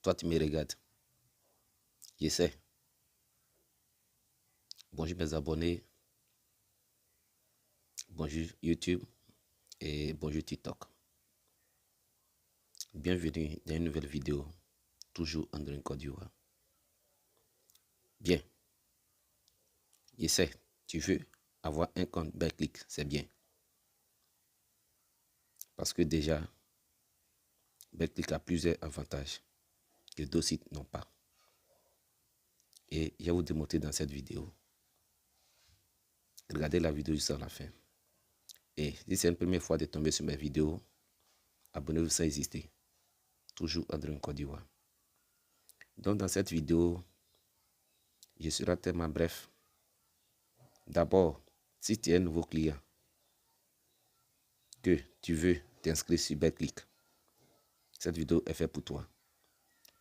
Toi, tu me regardes. Je sais. Bonjour mes abonnés. Bonjour YouTube et bonjour TikTok. Bienvenue dans une nouvelle vidéo, toujours en Côte d'Ivoire. Bien. Je sais, tu veux avoir un compte Betclic, c'est bien. Parce que déjà, Betclic a plusieurs avantages que d'autres sites n'ont pas. Et je vais vous démontrer dans cette vidéo. Regardez la vidéo jusqu'à la fin. Et si c'est une première fois de tomber sur mes vidéos, abonnez-vous sans hésiter. Toujours en Côte d'Ivoire. Donc dans cette vidéo, je serai tellement bref. D'abord, si tu es un nouveau client, que tu veux t'inscrire sur Betclic, cette vidéo est faite pour toi.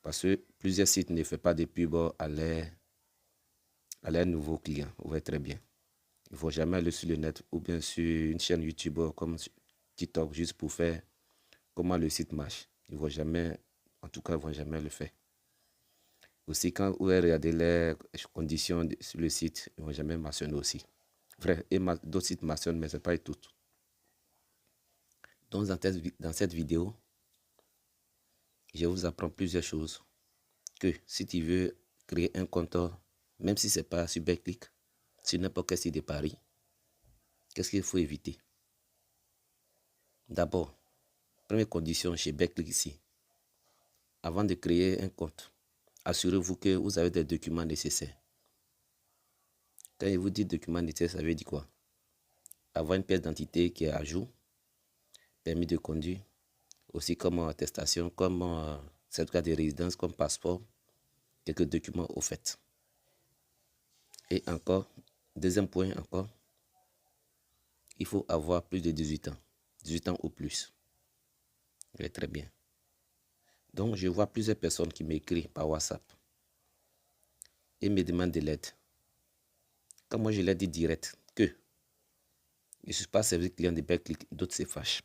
Parce que plusieurs sites ne font pas de pub à leurs nouveaux clients. Vous voyez très bien. Il ne faut jamais aller sur le net ou bien sur une chaîne YouTube comme TikTok juste pour faire comment le site marche. Ils ne vont jamais, en tout cas, ils ne vont jamais le faire. Aussi, quand vous regardez les conditions sur le site, ils ne vont jamais mentionner aussi. Vrai, et d'autres sites mentionnent, mais ce n'est pas tout. Donc, dans cette vidéo, je vous apprends plusieurs choses. Que si tu veux créer un compte, même si ce n'est pas sur Betclic, sur n'importe quel site de Paris, qu'est-ce qu'il faut éviter? D'abord, première condition chez Betclic ici. Avant de créer un compte, assurez-vous que vous avez des documents nécessaires. Quand il vous dit documents nécessaires, ça veut dire quoi? Avoir une pièce d'identité qui est à jour, permis de conduire, aussi comme attestation, comme certificat de résidence, comme passeport, quelques documents au fait. Et encore, deuxième point encore, il faut avoir plus de 18 ans, 18 ans ou plus. Oui, très bien. Donc, je vois plusieurs personnes qui m'écrivent par WhatsApp et me demandent de l'aide. Quand moi je leur dis direct que je ne suis pas service client de Betclic, d'autres se fâchent.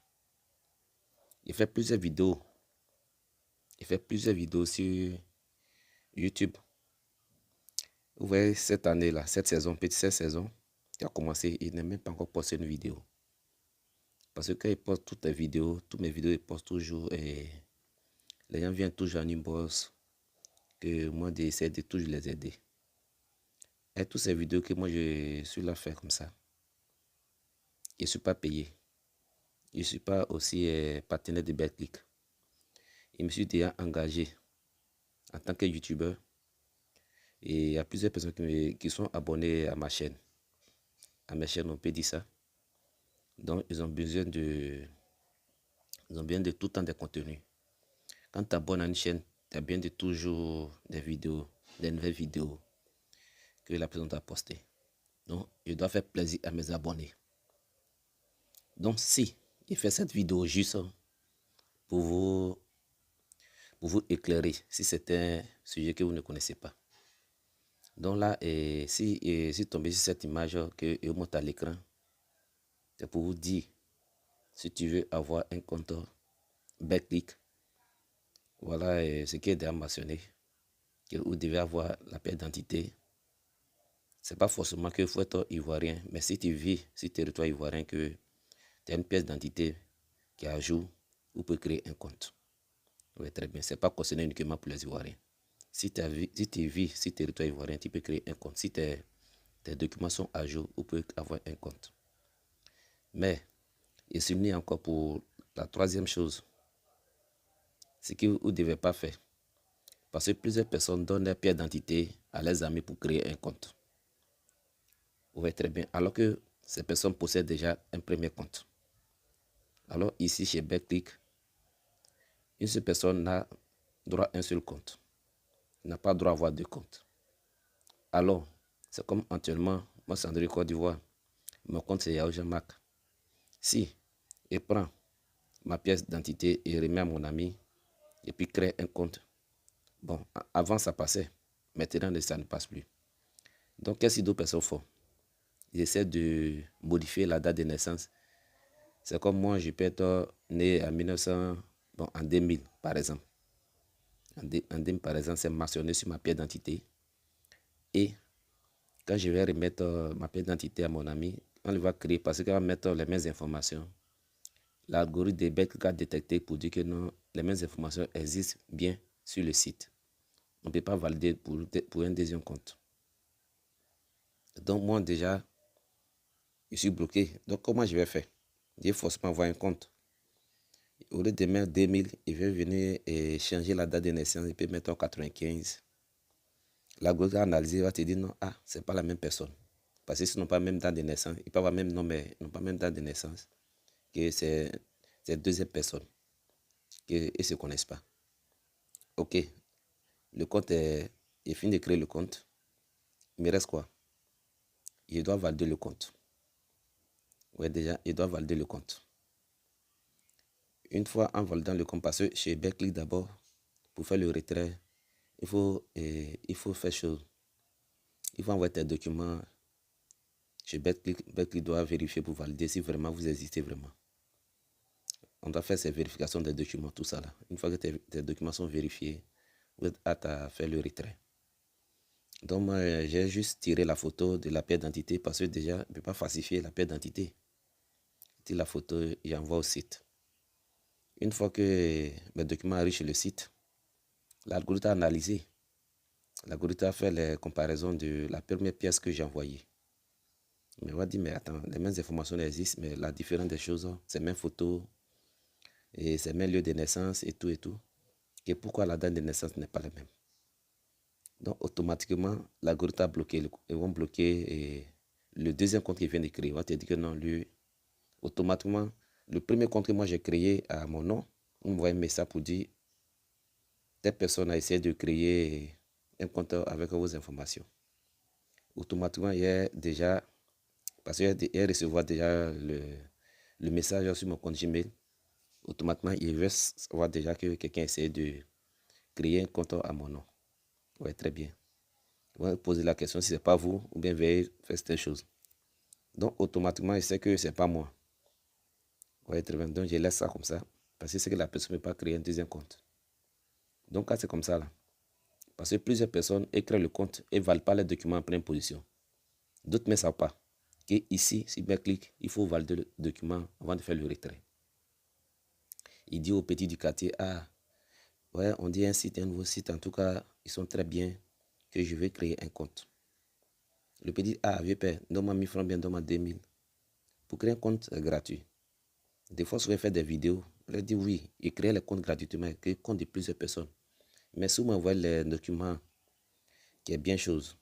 Il fait plusieurs vidéos. Sur YouTube. Vous voyez, cette année-là, cette saison qui a commencé, il n'a même pas encore posté une vidéo. Parce que quand il poste toutes mes vidéos, il poste toujours et les gens viennent toujours en inbox que moi j'essaie de toujours les aider. Et toutes ces vidéos que moi je suis là faire comme ça, je ne suis pas payé. Je ne suis pas aussi partenaire de Betclic. Je me suis déjà engagé en tant que YouTuber. Et il y a plusieurs personnes qui sont abonnées à ma chaîne. À ma chaîne, on peut dire ça. Donc, ils ont besoin de tout le temps de contenu. Quand tu abonnes à une chaîne, tu as besoin de toujours des vidéos, des nouvelles vidéos que la personne t'a postées. Donc, je dois faire plaisir à mes abonnés. Donc, si je fais cette vidéo juste pour vous éclairer, si c'est un sujet que vous ne connaissez pas. Donc là, si tombez sur cette image que je monte à l'écran, c'est pour vous dire, si tu veux avoir un compte Betclic, voilà ce qui est déjà mentionné, que vous devez avoir la pièce d'identité. Ce n'est pas forcément qu'il faut être ivoirien, mais si tu vis sur le territoire ivoirien, que tu as une pièce d'identité qui est à jour, vous pouvez créer un compte. Oui, très bien. Ce n'est pas concerné uniquement pour les Ivoiriens. Si tu vis sur le territoire ivoirien, tu peux créer un compte. Si tes documents sont à jour, vous pouvez avoir un compte. Mais, il s'unit encore pour la troisième chose. Ce que vous ne devez pas faire. Parce que plusieurs personnes donnent leur pièce d'identité à leurs amis pour créer un compte. Vous voyez très bien. Alors que ces personnes possèdent déjà un premier compte. Alors ici, chez Betclic, une seule personne n'a droit à un seul compte. N'a pas droit à avoir deux comptes. Alors, c'est comme actuellement, moi c'est André Côte d'Ivoire, mon compte c'est Yahoo Jamac. Si je prends ma pièce d'identité et remets à mon ami, et puis crée un compte, bon, avant ça passait, maintenant ça ne passe plus. Donc, qu'est-ce que d'autres personnes font? Ils essaient de modifier la date de naissance. C'est comme moi, je peux être né en 1900, bon, en 2000 par exemple. Andim, par exemple, c'est mentionné sur ma pièce d'identité. Et quand je vais remettre ma pièce d'identité à mon ami, on le va créer parce qu'il va mettre les mêmes informations. L'algorithme de Betclic a détecté pour dire que non, les mêmes informations existent bien sur le site. On ne peut pas valider pour un deuxième compte. Donc moi déjà, je suis bloqué. Donc comment je vais faire? Je vais forcément avoir un compte. Au lieu de mettre 2000, il va venir et changer la date de naissance. Il peut mettre en 95. L'algorithme va analyser, va te dire non, ah, c'est pas la même personne. Parce que s'ils n'ont pas la même date de naissance, ils peuvent avoir même nom, mais ils n'ont pas la même date de naissance. Que c'est deuxième personne. Qu'ils ne se connaissent pas. Ok, le compte est fini de créer le compte. Il me reste quoi? Je dois valider le compte. Oui, déjà, il doit valider le compte. Une fois en validant le compte, parce que chez Betclic d'abord, pour faire le retrait, il faut faire chose. Il faut envoyer tes documents chez Betclic. Betclic doit vérifier pour valider si vraiment vous existez vraiment. On doit faire ces vérifications des documents, tout ça là. Une fois que tes documents sont vérifiés, vous êtes apte à faire le retrait. Donc moi, j'ai juste tiré la photo de la pièce d'identité parce que déjà, je ne peux pas falsifier la pièce d'identité. Je tire la photo et j'envoie au site. Une fois que mes documents arrivent sur le site, l'algorithme a analysé. L'algorithme a fait les comparaisons de la première pièce que j'ai envoyée. Mais on va dire, mais attends, les mêmes informations existent, mais la différence des choses, c'est les mêmes photos, et c'est le même lieu de naissance et tout et tout. Et pourquoi la date de naissance n'est pas la même? Donc automatiquement, l'algorithme a bloqué, ils vont bloquer le deuxième compte qu'il vient de créer. On va te dire que non, lui, automatiquement, le premier compte que moi j'ai créé à mon nom, on me voit un message pour dire, telle personne a essayé de créer un compte avec vos informations. Automatiquement, il y a déjà, parce qu'il recevoir déjà le message sur mon compte Gmail, automatiquement, il va savoir déjà que quelqu'un essaie de créer un compte à mon nom. Oui, très bien. On va poser la question si ce n'est pas vous ou bien veuillez faire cette chose. Donc, automatiquement, il sait que ce n'est pas moi. Oui, très bien. Donc, je laisse ça comme ça. Parce que c'est que la personne ne peut pas créer un deuxième compte. Donc, quand c'est comme ça, là, parce que plusieurs personnes écrivent le compte et ne valent pas les documents en pleine position. D'autres ne savent pas qu'ici, si bien clique, il faut valider le document avant de faire le retrait. Il dit au petit du quartier, ah, ouais, on dit un site, un nouveau site, en tout cas, ils sont très bien, que je vais créer un compte. Le petit dit, ah, vieux père, donne-moi 1000 francs, bien donne-moi 2000. Pour créer un compte gratuit. Des fois, je vais faire des vidéos. Je leur dis oui, il crée les comptes gratuitement, créer le compte de plusieurs personnes. Mais si vous m'envoyez les documents, qui est bien chose,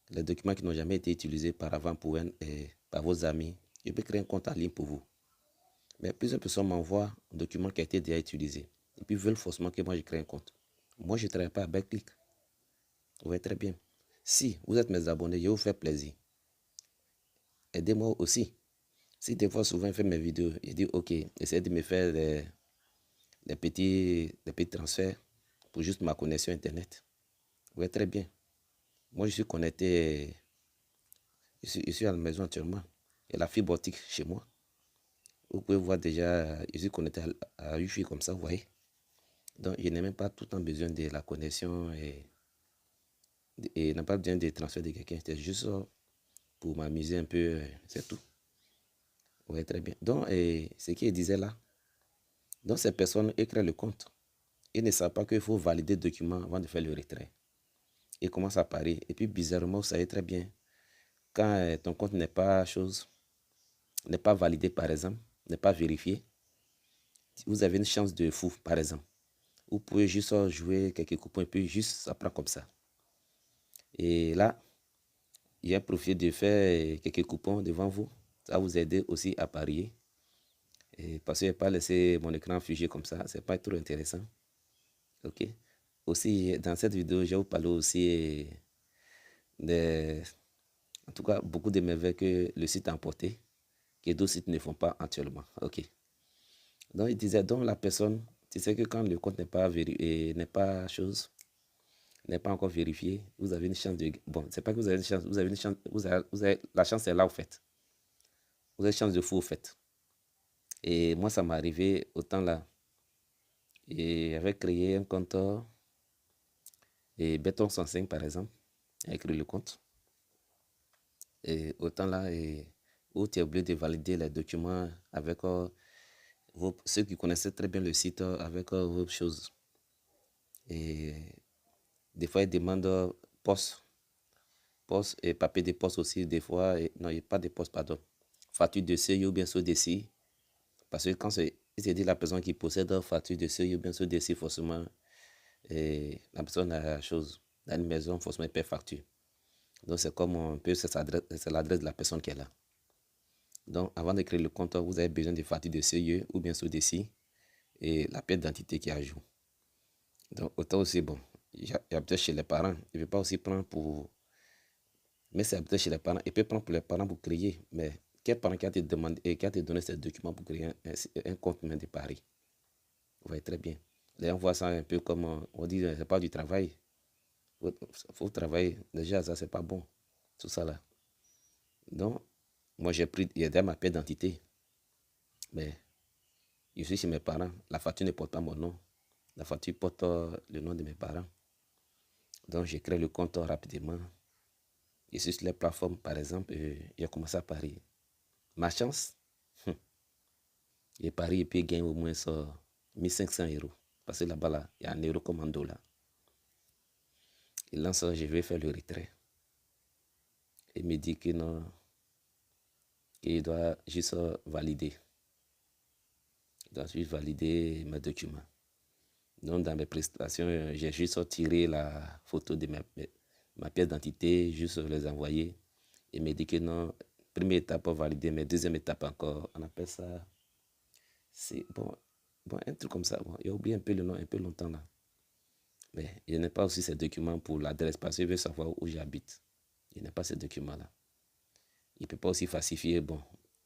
les documents qui n'ont jamais été utilisés par avant par vos amis, je peux créer un compte en ligne pour vous. Mais plusieurs personnes m'envoient un document qui a été déjà utilisé. Et puis veulent forcément que moi je crée un compte. Moi, je ne travaille pas à Betclic. Vous voyez très bien. Si vous êtes mes abonnés, je vais vous faire plaisir. Aidez-moi aussi. Si des fois, souvent, je fais mes vidéos, je dis, ok, essayez de me faire des petits transferts pour juste ma connexion Internet. Vous voyez très bien. Moi, je suis connecté, je suis à la maison actuellement. Il y a la fibre optique chez moi. Vous pouvez voir déjà, je suis connecté à Wi-Fi comme ça, vous voyez. Donc, je n'ai même pas tout le temps besoin de la connexion et n'a pas besoin de transfert de quelqu'un. C'est juste pour m'amuser un peu, c'est tout. Vous voyez très bien. Donc, ce qu'il disait là, donc ces personnes écrivent le compte. Ils ne savent pas qu'il faut valider le document avant de faire le retrait. Ils commencent à parier. Et puis, bizarrement, vous savez très bien, quand ton compte n'est pas validé, par exemple, n'est pas vérifié, vous avez une chance de fou, par exemple. Vous pouvez juste jouer quelques coupons et puis juste ça prend comme ça. Et là, il y a profité de faire quelques coupons devant vous. Ça va vous aider aussi à parier. Et parce que je n'ai pas laissé mon écran figé comme ça, c'est pas trop intéressant. Ok. Aussi, dans cette vidéo, je vais vous parler aussi de, en tout cas, beaucoup de merveilles que le site a emporté, que d'autres sites ne font pas actuellement. Ok. Donc, il disait, donc la personne, tu sais que quand le compte n'est pas encore vérifié, vous avez une chance de... Bon, c'est pas que vous avez une chance, vous avez une chance, la chance est là, au fait. Vous avez une chance de fou, au fait. Et moi, ça m'est arrivé autant là. Et j'avais créé un compte Et Béton 105, par exemple, a écrit le compte. Et autant là, où tu es obligé de valider les documents avec ceux qui connaissaient très bien le site avec vos choses. Et des fois, ils demandent poste et papier de poste aussi. Des fois, non, il n'y a pas de poste, pardon. Facture de seuil ou bien sous décis. Parce que quand c'est dit la personne qui possède facture de seuil ou bien sous décis, forcément, la personne a la chose. Dans une maison, forcément, il paie facture. Donc, c'est comme un peu, c'est l'adresse de la personne qui est là. Donc, avant de créer le compte, vous avez besoin de facture de CIE ou bien sous décis et la pièce d'identité qui ajoute. Donc, autant aussi, bon, il y a peut-être chez les parents, il ne peut pas aussi prendre pour. Mais c'est peut-être chez les parents, il peut prendre pour les parents pour créer. Mais quel parent qui a te demandé et qui a te donné ces documents pour créer un compte même de Paris? Vous voyez très bien. Là, on voit ça un peu comme on dit, c'est pas du travail. Il faut travailler. Déjà, ça, c'est pas bon. Tout ça là. Donc, moi, j'ai pris, il y a ma pièce d'identité. Mais je suis chez mes parents. La facture ne porte pas mon nom. La facture porte le nom de mes parents. Donc, j'ai créé le compte rapidement. Et sur les plateformes, par exemple, j'ai commencé à parier. Ma chance, j'ai parié et puis gagné au moins 1500 euros. Parce que là-bas, là, il y a un euro comme un dollar. Et là, ça, je vais faire le retrait. Il me dit que non, qu'il doit juste valider. Il doit juste valider mes documents. Donc, dans mes prestations, j'ai juste tiré la photo de ma pièce d'identité, juste les envoyer. Il me dit que non, première étape validée, mais deuxième étape encore, on appelle ça. C'est bon, un truc comme ça. Bon, j'ai oublié un peu le nom, un peu longtemps là. Mais il n'est pas aussi ces documents pour l'adresse parce qu'il veut savoir où j'habite. Il n'a pas ces documents-là. Il ne peut pas aussi falsifier. Bon,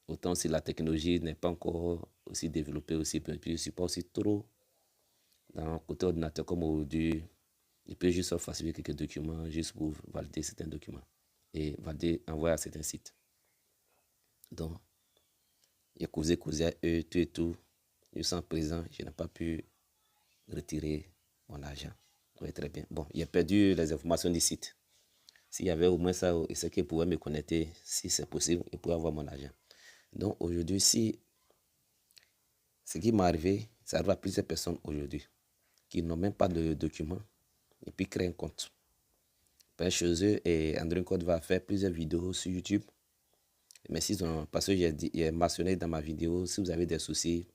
autant si la technologie n'est pas encore aussi développée aussi, puis je ne suis pas aussi trop dans le côté ordinateur comme aujourd'hui. Il peut juste falsifier quelques documents juste pour valider certains documents et valider, envoyer à certains sites. Donc, il a causé à eux, tout et tout. Je sens présent, je n'ai pas pu retirer mon argent. Oui, très bien. Bon, j'ai perdu les informations du site. S'il y avait au moins ça, c'est qu'il pouvait me connecter, si c'est possible, il pouvait avoir mon argent. Donc aujourd'hui, si ce qui m'est arrivé, ça arrive à plusieurs personnes aujourd'hui qui n'ont même pas de documents et puis créent un compte. Chez eux, et Andrew Code va faire plusieurs vidéos sur YouTube. Mais parce que j'ai mentionné dans ma vidéo, si vous avez des soucis,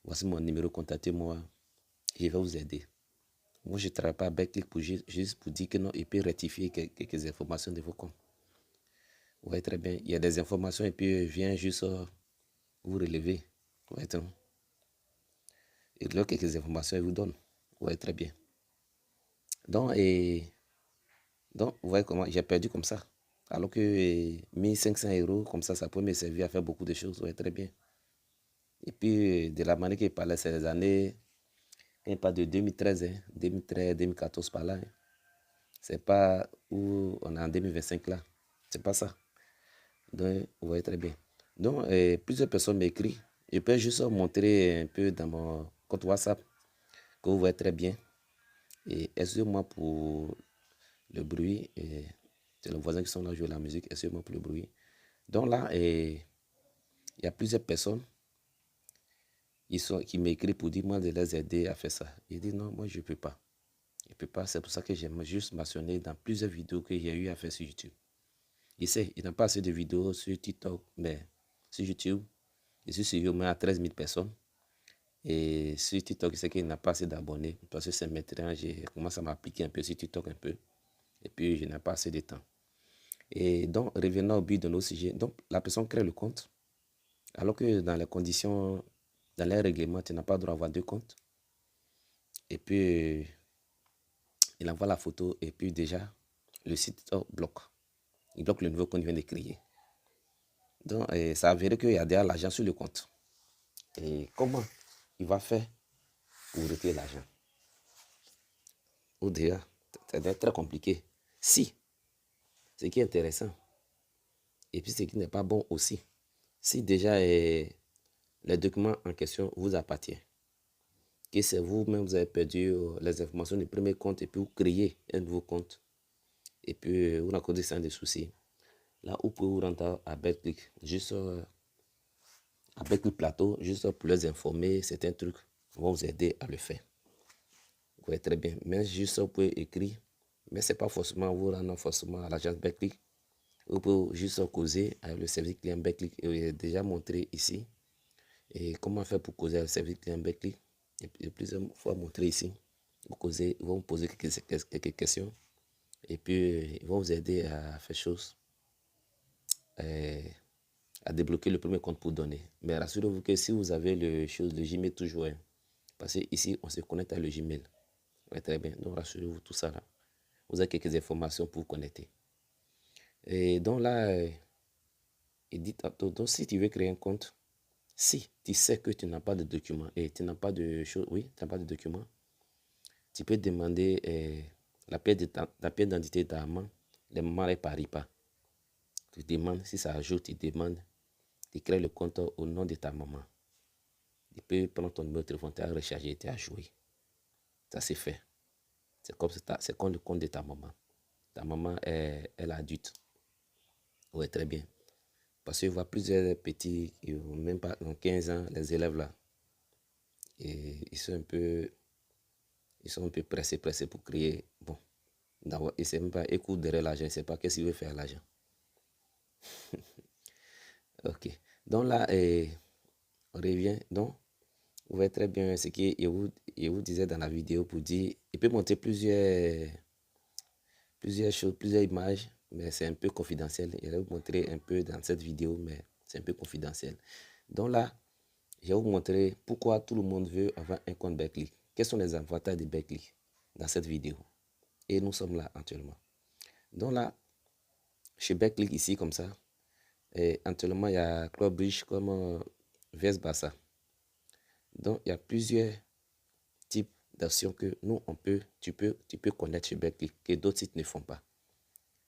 voici mon numéro, contactez-moi, je vais vous aider. Moi, je ne travaille pas avec Click pour juste pour dire que non, il peut rectifier quelques informations de vos comptes. Vous voyez très bien, il y a des informations et puis vient juste vous relever. Vous voyez, il y a quelques informations, il vous donne. Vous voyez très bien. Donc, vous voyez comment j'ai perdu comme ça. Alors que 1500 euros, comme ça peut me servir à faire beaucoup de choses. Vous voyez très bien. Et puis, de la manière qu'il parlait, c'est les années, quand il parle de 2013, 2013, 2014 par là. C'est pas où on est en 2025 là. C'est pas ça. Donc, vous voyez très bien. Donc, plusieurs personnes m'écrivent. Je peux juste montrer un peu dans mon compte WhatsApp que vous voyez très bien. Et excusez-moi pour le bruit. C'est les voisins qui sont là à jouer la musique. Excusez-moi pour le bruit. Donc là, il y a plusieurs personnes qui m'écrivent pour dire moi de les aider à faire ça. Je dis non, moi je ne peux pas. Je ne peux pas. C'est pour ça que j'aime juste mentionner dans plusieurs vidéos que j'ai eu à faire sur YouTube. Il n'y a pas assez de vidéos sur TikTok, mais sur YouTube, je suis suivi au moins à 13 000 personnes. Et sur TikTok, je sais qu'il n'y a pas assez d'abonnés. Parce que c'est maintenant, j'ai commencé à m'appliquer un peu sur TikTok un peu. Et puis, je n'ai pas assez de temps. Et donc, revenons au but de nos sujets. Donc, la personne crée le compte. Alors que dans les conditions, dans les règlements, tu n'as pas le droit d'avoir deux comptes. Et puis, il envoie la photo. Et puis, déjà, le site bloque. Il bloque le nouveau compte qu'il vient de créer. Donc, ça a avéré qu'il y a déjà l'argent sur le compte. Et comment il va faire pour retirer l'argent? Ou déjà, c'est très compliqué. Si, ce qui est intéressant, et puis ce qui n'est pas bon aussi, si déjà les documents en question vous appartiennent, que c'est vous-même, vous avez perdu les informations du premier compte et puis vous créez un nouveau compte. Et puis vous n'accordez sans des soucis. Là, vous pouvez vous rendre à BetClick, juste à BetClick Plateau, juste pour les informer, certains trucs vont vous aider à le faire. Vous voyez très bien. Mais juste vous pouvez écrire, mais c'est pas forcément vous rendre forcément à l'agence BetClick. Vous pouvez juste causer avec le service client BetClick. J'ai déjà montré ici. Et comment faire pour causer avec le service client BetClick. J'ai plusieurs fois montré ici. Vous causez, ils vont vous poser quelques questions. Et puis, ils vont vous aider à faire chose, à débloquer le premier compte pour donner. Mais rassurez-vous que si vous avez le Gmail toujours, parce que ici, on se connecte à le Gmail. Ouais, très bien. Donc, rassurez-vous, tout ça là. Vous avez quelques informations pour vous connecter. Et donc là, il dit, donc si tu veux créer un compte, si tu sais que tu n'as pas de documents et tu n'as pas de choses, oui, tu n'as pas de documents, tu peux demander la pièce d'identité de ta maman. Les mamans ne parient pas. Tu demandes, si ça ajoute, tu demandes, tu crées le compte au nom de ta maman. Tu peux prendre ton numéro de téléphone, tu as rechargé, tu as joué. Ça c'est fait. C'est comme le compte de ta maman. Ta maman est adulte. Oui, très bien. Parce que je vois plusieurs petits, même pas dans 15 ans, les élèves là. Et ils sont un peu pressés pour créer. Bon, ils ne savent même pas, écoute derrière l'argent, ils ne savent pas qu'est-ce qu'ils veulent faire à l'argent. Ok. Donc là, on revient. Donc, vous voyez très bien ce que je vous disais dans la vidéo pour dire, il peut montrer plusieurs choses, plusieurs images, mais c'est un peu confidentiel. Je vais vous montrer un peu dans cette vidéo, mais c'est un peu confidentiel. Donc là, je vais vous montrer pourquoi tout le monde veut avoir un compte BetClick. Quels sont les avantages de BetClick dans cette vidéo. Et nous sommes là actuellement. Donc là, chez BetClick ici, comme ça, et actuellement, il y a Club Bridge comme VS Barça. Donc, il y a plusieurs types d'actions que nous, tu peux connaître chez BetClick que d'autres sites ne font pas.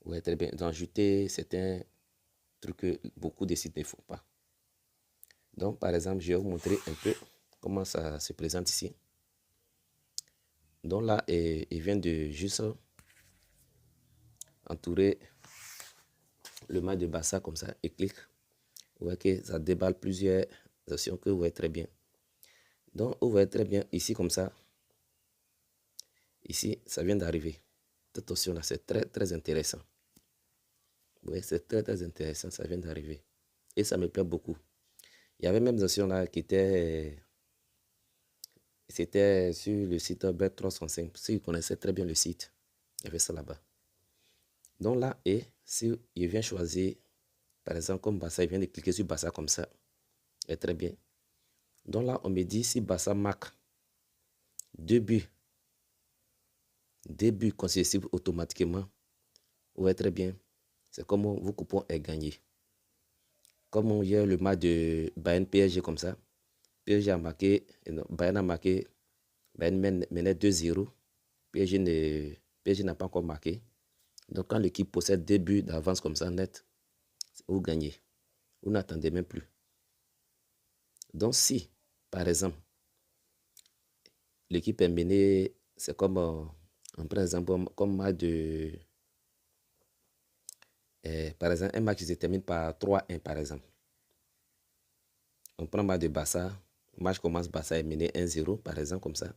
Ouais, très bien. Donc, ajouter certains trucs que beaucoup de sites ne font pas. Donc, par exemple, je vais vous montrer un peu comment ça se présente ici. Donc là, il vient de juste entourer le match de Barça comme ça et clique. Vous voyez que ça déballe plusieurs actions que vous voyez très bien. Donc, vous voyez très bien ici comme ça. Ici, ça vient d'arriver. Cette option-là, c'est très, très intéressant. Vous voyez, c'est très, très intéressant. Ça vient d'arriver. Et ça me plaît beaucoup. Il y avait même des options là qui étaient... C'était sur le site Bet365. Si vous connaissez très bien le site, il y avait ça là-bas. Donc là, et si il vient choisir, par exemple, comme Barça, il vient de cliquer sur Barça comme ça. Et très bien. Donc là, on me dit si Barça marque 2 buts consécutifs automatiquement. Vous voyez très bien. C'est comme vos coupons est gagné. Comme il y a le match de Bayern PSG comme ça. PSG a marqué, Bayern a marqué, Bayern menait 2-0. PSG n'a pas encore marqué. Donc quand l'équipe possède 2 buts d'avance comme ça net, vous gagnez. Vous n'attendez même plus. Donc si, par exemple, l'équipe est menée, c'est comme, on prend exemple, comme match de... par exemple, un match qui se termine par 3-1 par exemple. On prend le match de Barça. Le match commence, Barça est mené 1-0 par exemple comme ça.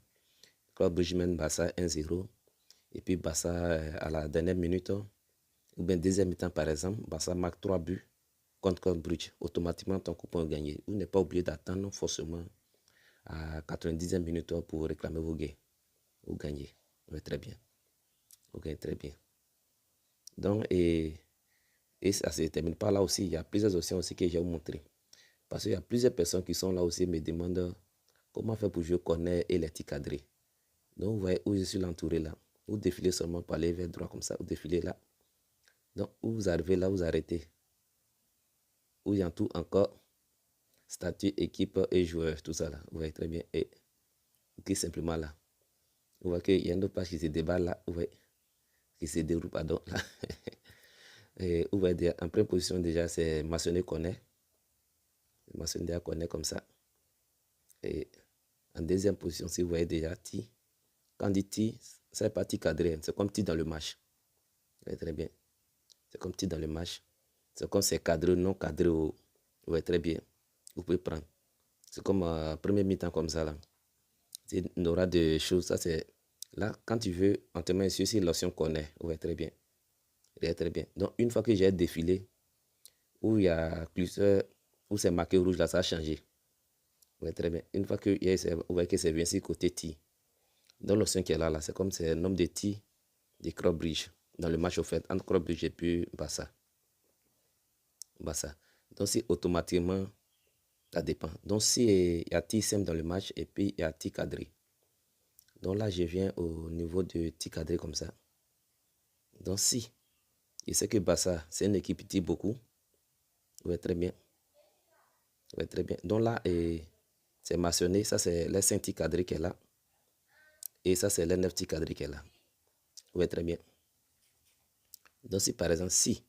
Club Brugge mène Barça 1-0. Et puis Barça à la dernière minute, ou bien deuxième mi-temps par exemple, Barça marque 3 buts contre Club Brugge. Automatiquement ton coupon est gagné. Vous n'êtes pas obligé d'attendre forcément à 90e minute pour réclamer vos gains. Vous gagnez. Oui, très bien. Vous gagnez très bien. Donc, et ça ne se termine pas là aussi. Il y a plusieurs options aussi que je vais vous montrer. Parce qu'il y a plusieurs personnes qui sont là aussi et me demandent comment faire pour jouer corner et les tirs cadrés. Donc, vous voyez où je suis l'entouré là. Vous défilez seulement par aller vers droit comme ça. Vous défilez là. Donc, où vous arrivez là, vous arrêtez. Où il y a tout encore. Statut, équipe et joueur. Tout ça là. Vous voyez très bien. Et vous cliquez simplement là. Vous voyez qu'il y a une autre page qui se déballe là. Vous voyez. Qui se déroule, pardon. Là. Et vous voyez en première position déjà, c'est mentionné connaît. Mentionné connaît comme ça. Et En deuxième position, si vous voyez déjà T. Quand on dit T, c'est pas T cadré, c'est comme T dans le match. Très bien. C'est comme T dans le match. C'est comme c'est cadré, non cadré. Ouais, très bien. Vous pouvez prendre. C'est comme premier mi-temps comme ça là. Il aura des choses. Ça c'est là quand tu veux, on te met sur l'option connaît. Ouais, très bien. Ouais, très bien. Donc une fois que j'ai défilé, où il y a plusieurs, où c'est marqué rouge là, ça a changé. Ouais, très bien. Une fois que vous voyez que c'est bien ici côté T. Donc l'option qui est là, c'est comme c'est le nombre de T de Crowbridge dans le match au fait entre Crowbridge et puis Barça. Donc si automatiquement, ça dépend. Donc si il y a T simple dans le match et puis il y a T cadré. Donc là, je viens au niveau de T cadré comme ça. Donc si je sais que Barça, c'est une équipe qui tire beaucoup. Ouais, très bien. Ouais, très bien. Donc là, c'est mentionné. Ça, c'est les 5 T cadrés qui est là. Et ça, c'est les 9 T cadrés qui est là. Ouais, très bien. Donc si par exemple, si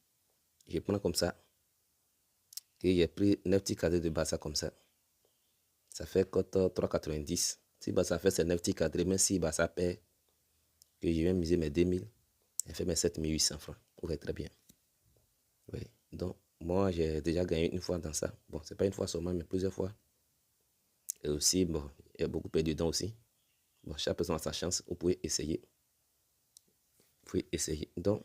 je prends comme ça, que j'ai pris 9 petits cadrés de Barça comme ça fait cote 3,90. Si Barça fait ses 9 petits cadrés, même si Barça perd, que je viens miser mes 2000, elle fait mes 7800 francs. Ouais, très bien. Oui. Donc, moi, j'ai déjà gagné une fois dans ça. Bon, c'est pas une fois seulement, mais plusieurs fois. Et aussi, bon, il y a beaucoup perdu dedans aussi. Bon, chaque personne a sa chance. Vous pouvez essayer. Vous pouvez essayer. Donc,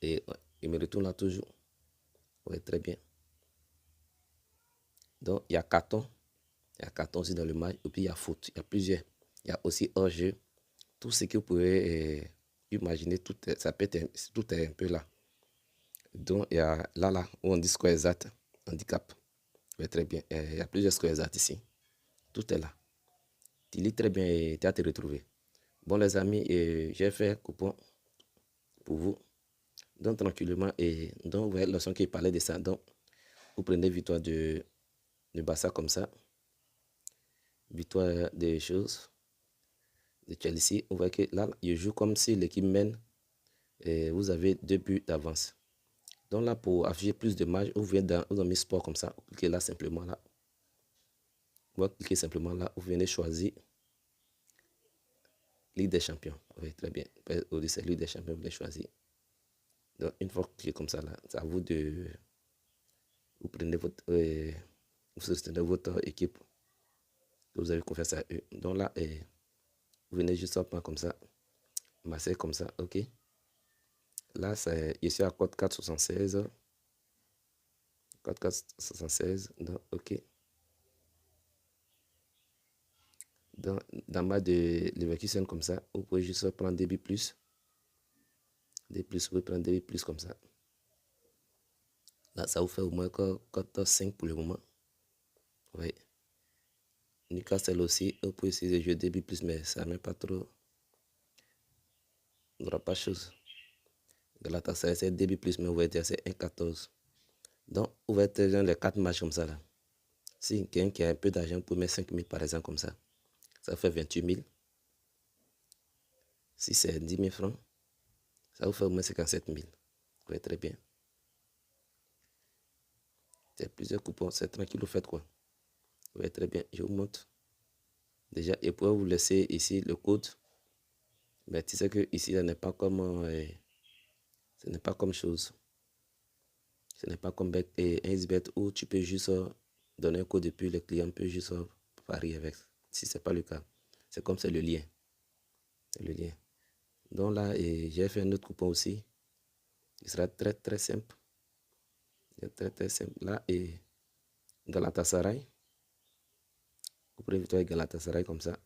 et il me retourne là toujours. Oui, très bien. Donc, il y a carton. Il y a carton aussi dans le match. Et puis, il y a faute. Il y a plusieurs. Il y a aussi hors-jeu. Tout ce que vous pouvez imaginer, ça peut être, tout est un peu là. Donc, il y a là, où on dit score exact, handicap. Oui, très bien. Il y a plusieurs scores exacts ici. Tout est là. Tu lis très bien et tu as te retrouver. Bon, les amis, j'ai fait un coupon pour vous. Donc, tranquillement, et donc, vous voyez la leçon qui parlait de ça. Donc, vous prenez victoire de Barça comme ça. Victoire des choses de Chelsea. Vous voyez que là, il joue comme si l'équipe mène et vous avez 2 buts d'avance. Donc là, pour afficher plus de matchs, vous venez dans mes sports comme ça. Vous cliquez là simplement là. Vous cliquez simplement là. Vous venez choisir Ligue des Champions. Oui, très bien. Au c'est Ligue des Champions, vous venez choisir. Donc une fois que vous cliquez comme ça là, c'est à vous de vous prenez votre vous sélectionnez votre équipe que vous avez confiance à eux. Donc là, vous venez juste un point comme ça. Masser comme ça, ok. Là, c'est ici à code 476. Code 476. Donc, ok. Dans ma de l'évacuation comme ça, vous pouvez juste prendre débit plus. Des plus, vous pouvez prendre débit plus comme ça. Là, ça vous fait au moins cote 5 pour le moment. Oui. Newcastle aussi, vous pouvez essayer de jouer débit plus, mais ça ne met pas trop. Il n'y aura pas de chose. Galatasaray, c'est débit plus, mais vous voyez dire c'est 1,14. Donc, vous voyez dans les 4 matchs comme ça là. Si quelqu'un qui a un peu d'argent, vous pouvez mettre 5 000 par exemple comme ça. Ça fait 28 000. Si c'est 10 000 francs, ça vous fait au moins 57 000. Oui, très bien. C'est plusieurs coupons, c'est tranquille, vous faites quoi? Oui, très bien, je vous montre. Déjà, et pour vous laisser ici le code. Mais tu sais que ici, ce n'est pas comme chose. Ce n'est pas comme XBet où tu peux juste donner un code et puis le client peut juste parier avec. Si ce n'est pas le cas, c'est comme c'est le lien. C'est le lien. Donc là, j'ai fait un autre coupon aussi. Il sera très très simple. Très très simple. Là, et Galatasaray. Vous pouvez éviter Galatasaray comme ça.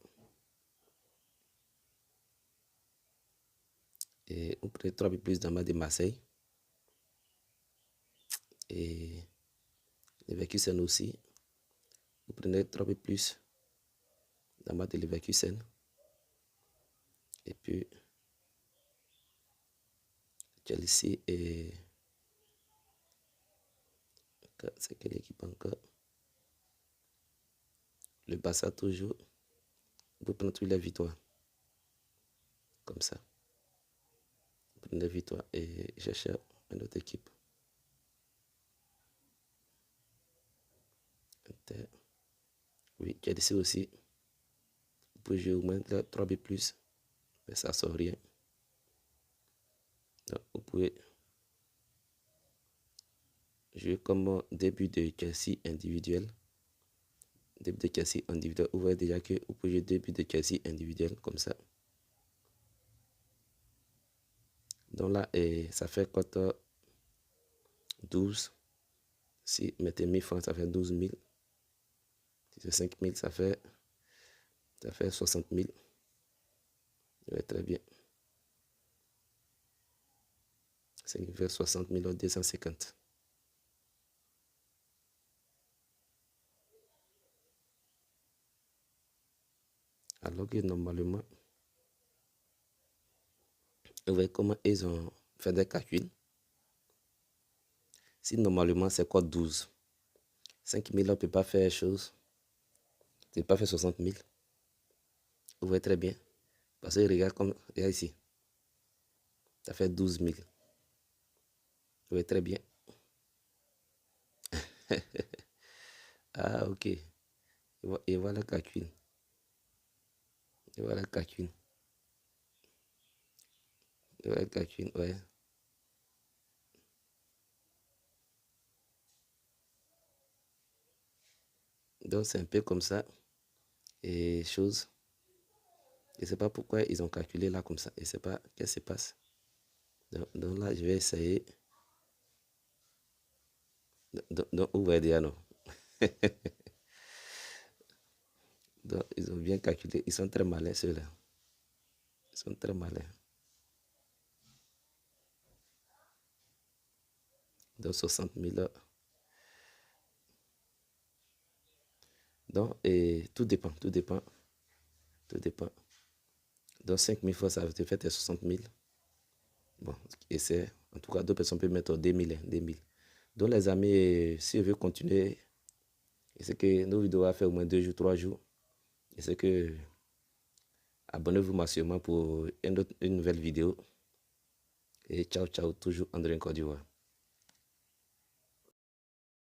Et vous prenez 3 plus dans ma de Marseille. Et Leverkusen aussi. Vous prenez 3 plus dans ma de Leverkusen. Et puis Chelsea et c'est quelle équipe encore? Le Barça toujours. Vous prenez toutes les victoires. Comme ça. Vous prenez les victoires et cherchez une autre équipe. Inter. Oui, Chelsea aussi. Vous pouvez jouer au moins 3 B+, mais ça sort rien. Donc, vous pouvez jouer comme début de Chelsea individuel. Début de Chelsea individuel. Vous voyez déjà que vous pouvez jouer début de Chelsea individuel comme ça. Donc là, ça fait cote 12. Si vous mettez 1000 francs, ça fait 12 000. Si c'est 5 000, ça fait 60 000. Ouais, très bien. 5 vers 60 000 250. Alors que normalement, vous voyez comment ils ont fait des calculs. Si normalement c'est quoi 12, 5 000, on ne peut pas faire chose. Tu ne peux pas faire 60 000. Vous voyez très bien. Parce que regarde comme, regarde ici. Ça fait 12 000. Vous voyez très bien. Ah, ok. Et voilà le calcul. Et voilà le calcul. Et voilà le calcul, ouais. Donc c'est un peu comme ça. Et chose. Je ne sais pas pourquoi ils ont calculé là comme ça. Je ne sais pas qu'est-ce qui se passe. Donc là, je vais essayer. Donc vous voyez déjà, non? Donc, ils ont bien calculé. Ils sont très malins, ceux-là. Ils sont très malins. Donc, 60 000. Donc, et tout dépend, tout dépend, tout dépend. Donc, 5 000 fois, ça te fait tes 60 000. Bon, et c'est, en tout cas, deux personnes peuvent mettre 2 000, 2 000. Donc, les amis, si vous voulez continuer, et c'est que nos vidéos vont faire au moins 2 jours, 3 jours. Et c'est que, abonnez-vous massivement pour une nouvelle vidéo. Et ciao, ciao, toujours André Côte d'Ivoire.